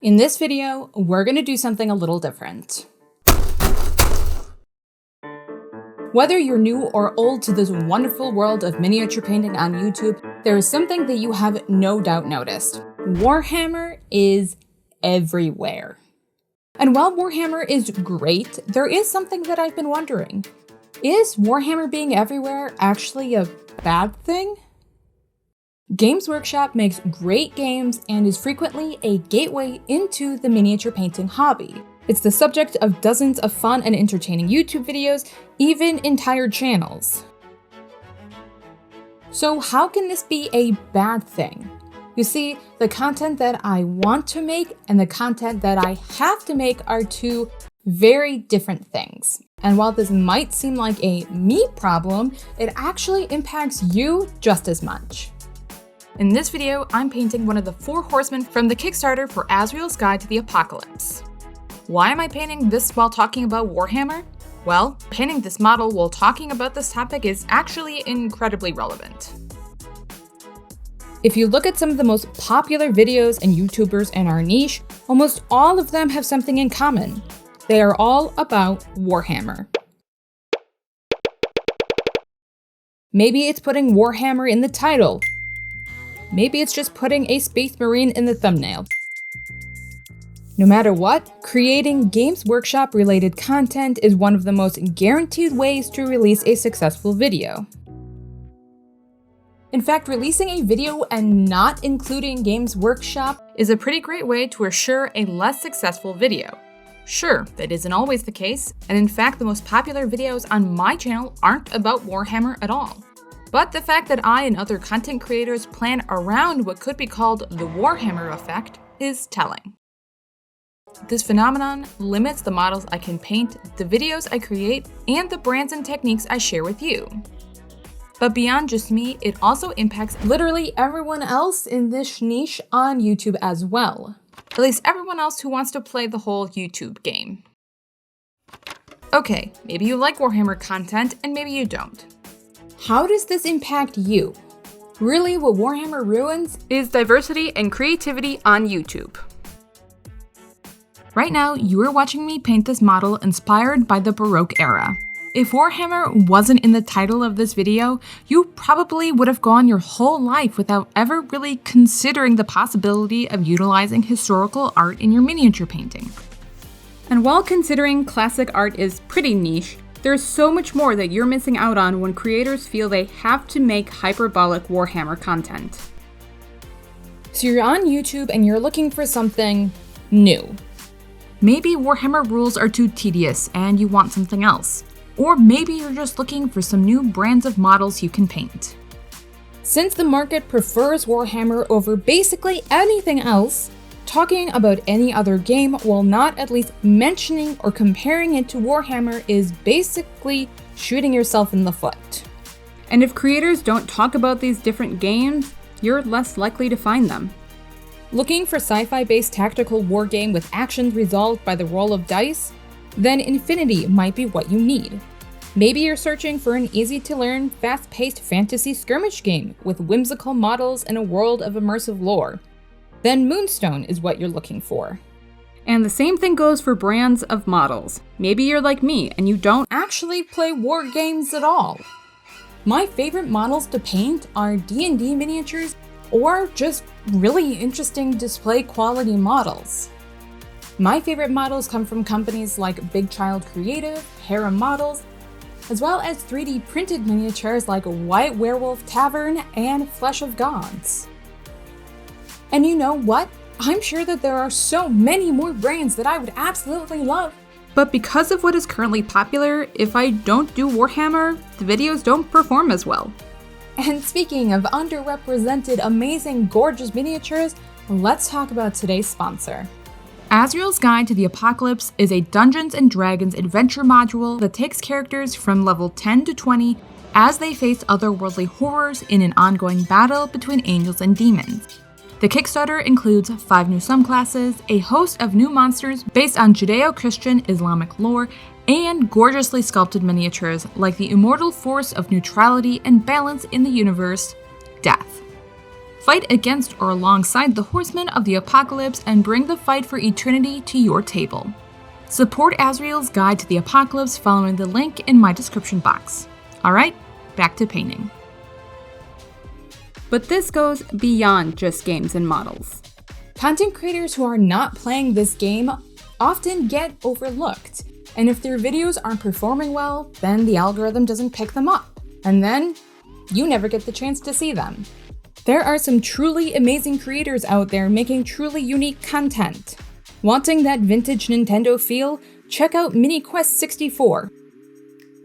In this video, we're going to do something a little different. Whether you're new or old to this wonderful world of miniature painting on YouTube, there is something that you have no doubt noticed. Warhammer is everywhere. And while Warhammer is great, there is something that I've been wondering. Is Warhammer being everywhere actually a bad thing? Games Workshop makes great games and is frequently a gateway into the miniature painting hobby. It's the subject of dozens of fun and entertaining YouTube videos, even entire channels. So how can this be a bad thing? You see, the content that I want to make and the content that I have to make are two very different things. And while this might seem like a me problem, it actually impacts you just as much. In this video, I'm painting one of the 4 horsemen from the Kickstarter for Azrael's Guide to the Apocalypse. Why am I painting this while talking about Warhammer? Well, painting this model while talking about this topic is actually incredibly relevant. If you look at some of the most popular videos and YouTubers in our niche, almost all of them have something in common. They are all about Warhammer. Maybe it's putting Warhammer in the title. Maybe it's just putting a Space Marine in the thumbnail. No matter what, creating Games Workshop related content is one of the most guaranteed ways to release a successful video. In fact, releasing a video and not including Games Workshop is a pretty great way to assure a less successful video. Sure, that isn't always the case, and in fact the most popular videos on my channel aren't about Warhammer at all. But the fact that I and other content creators plan around what could be called the Warhammer effect is telling. This phenomenon limits the models I can paint, the videos I create, and the brands and techniques I share with you. But beyond just me, it also impacts literally everyone else in this niche on YouTube as well. At least everyone else who wants to play the whole YouTube game. Okay, maybe you like Warhammer content and maybe you don't. How does this impact you? Really, what Warhammer ruins is diversity and creativity on YouTube. Right now, you are watching me paint this model inspired by the Baroque era. If Warhammer wasn't in the title of this video, you probably would have gone your whole life without ever really considering the possibility of utilizing historical art in your miniature painting. And while considering classic art is pretty niche, there's so much more that you're missing out on when creators feel they have to make hyperbolic Warhammer content. So you're on YouTube and you're looking for something new. Maybe Warhammer rules are too tedious and you want something else. Or maybe you're just looking for some new brands of models you can paint. Since the market prefers Warhammer over basically anything else, talking about any other game while not at least mentioning or comparing it to Warhammer is basically shooting yourself in the foot. And if creators don't talk about these different games, you're less likely to find them. Looking for sci-fi based tactical war game with actions resolved by the roll of dice? Then Infinity might be what you need. Maybe you're searching for an easy to learn, fast-paced fantasy skirmish game with whimsical models and a world of immersive lore. Then Moonstone is what you're looking for. And the same thing goes for brands of models. Maybe you're like me and you don't actually play war games at all. My favorite models to paint are D&D miniatures or just really interesting display quality models. My favorite models come from companies like Big Child Creative, Harem Models, as well as 3D printed miniatures like White Werewolf Tavern and Flesh of Gods. And you know what? I'm sure that there are so many more brands that I would absolutely love. But because of what is currently popular, if I don't do Warhammer, the videos don't perform as well. And speaking of underrepresented, amazing, gorgeous miniatures, let's talk about today's sponsor. Azrael's Guide to the Apocalypse is a Dungeons & Dragons adventure module that takes characters from level 10 to 20 as they face otherworldly horrors in an ongoing battle between angels and demons. The Kickstarter includes 5 new subclasses, a host of new monsters based on Judeo-Christian Islamic lore, and gorgeously sculpted miniatures like the immortal force of neutrality and balance in the universe, Death. Fight against or alongside the horsemen of the apocalypse and bring the fight for eternity to your table. Support Azrael's Guide to the Apocalypse following the link in my description box. Alright, back to painting. But this goes beyond just games and models. Content creators who are not playing this game often get overlooked, and if their videos aren't performing well, then the algorithm doesn't pick them up, and then you never get the chance to see them. There are some truly amazing creators out there making truly unique content. Wanting that vintage Nintendo feel? Check out MiniQuest64.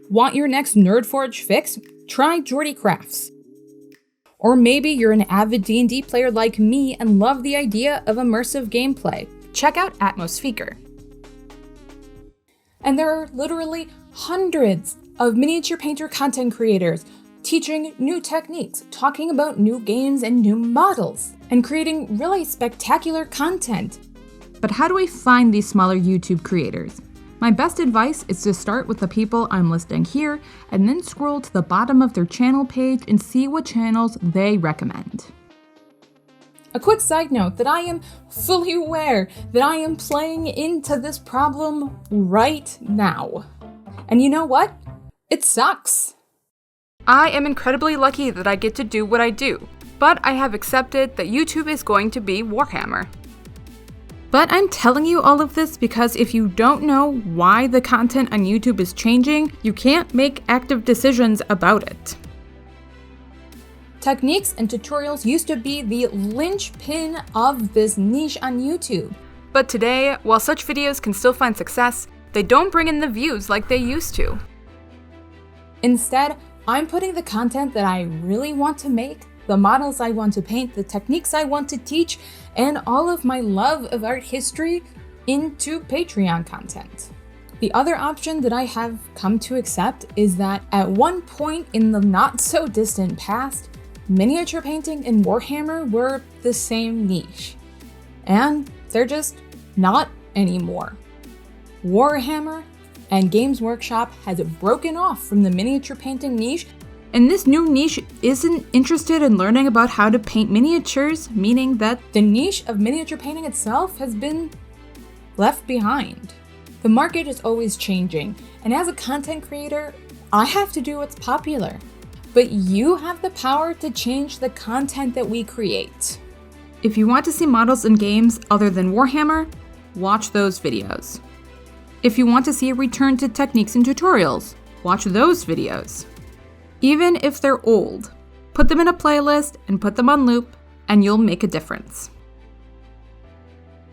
Want your next NerdForge fix? Try Jordy Crafts. Or maybe you're an avid D&D player like me and love the idea of immersive gameplay. Check out Atmosfeaker. And there are literally hundreds of miniature painter content creators teaching new techniques, talking about new games and new models, and creating really spectacular content. But how do I find these smaller YouTube creators? My best advice is to start with the people I'm listing here and then scroll to the bottom of their channel page and see what channels they recommend. A quick side note that I am fully aware that I am playing into this problem right now. And you know what? It sucks. I am incredibly lucky that I get to do what I do, but I have accepted that YouTube is going to be Warhammer. But I'm telling you all of this because if you don't know why the content on YouTube is changing, you can't make active decisions about it. Techniques and tutorials used to be the linchpin of this niche on YouTube. But today, while such videos can still find success, they don't bring in the views like they used to. Instead, I'm putting the content that I really want to make, the models I want to paint, the techniques I want to teach, and all of my love of art history into Patreon content. The other option that I have come to accept is that at one point in the not so distant past, miniature painting and Warhammer were the same niche. And they're just not anymore. Warhammer and Games Workshop has broken off from the miniature painting niche, and this new niche isn't interested in learning about how to paint miniatures, meaning that the niche of miniature painting itself has been left behind. The market is always changing, and as a content creator, I have to do what's popular. But you have the power to change the content that we create. If you want to see models in games other than Warhammer, watch those videos. If you want to see a return to techniques and tutorials, watch those videos. Even if they're old, put them in a playlist and put them on loop, and you'll make a difference.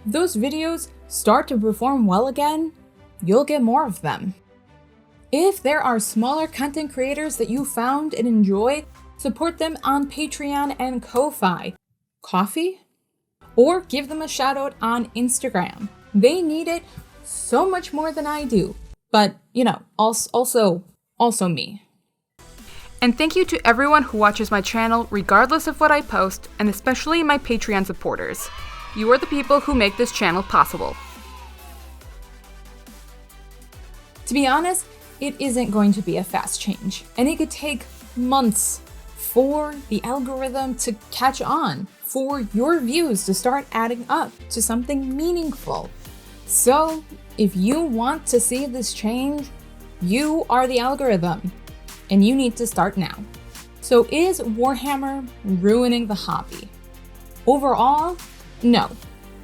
If those videos start to perform well again, you'll get more of them. If there are smaller content creators that you found and enjoy, support them on Patreon and Ko-Fi. Coffee? Or give them a shout out on Instagram. They need it so much more than I do. But, also me. And thank you to everyone who watches my channel, regardless of what I post, and especially my Patreon supporters. You are the people who make this channel possible. To be honest, it isn't going to be a fast change, and it could take months for the algorithm to catch on, for your views to start adding up to something meaningful. So, if you want to see this change, you are the algorithm. And you need to start now. So is Warhammer ruining the hobby? Overall, no.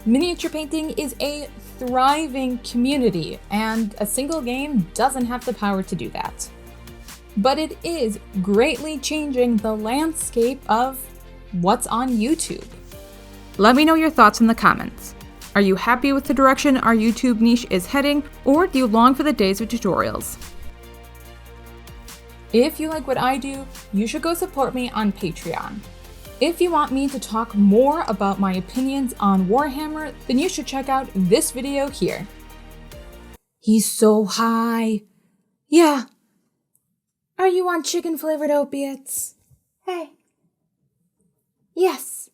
Miniature painting is a thriving community, and a single game doesn't have the power to do that. But it is greatly changing the landscape of what's on YouTube. Let me know your thoughts in the comments. Are you happy with the direction our YouTube niche is heading, or do you long for the days of tutorials? If you like what I do, you should go support me on Patreon. If you want me to talk more about my opinions on Warhammer, then you should check out this video here. He's so high. Yeah. Are you on chicken-flavored opiates? Hey. Yes.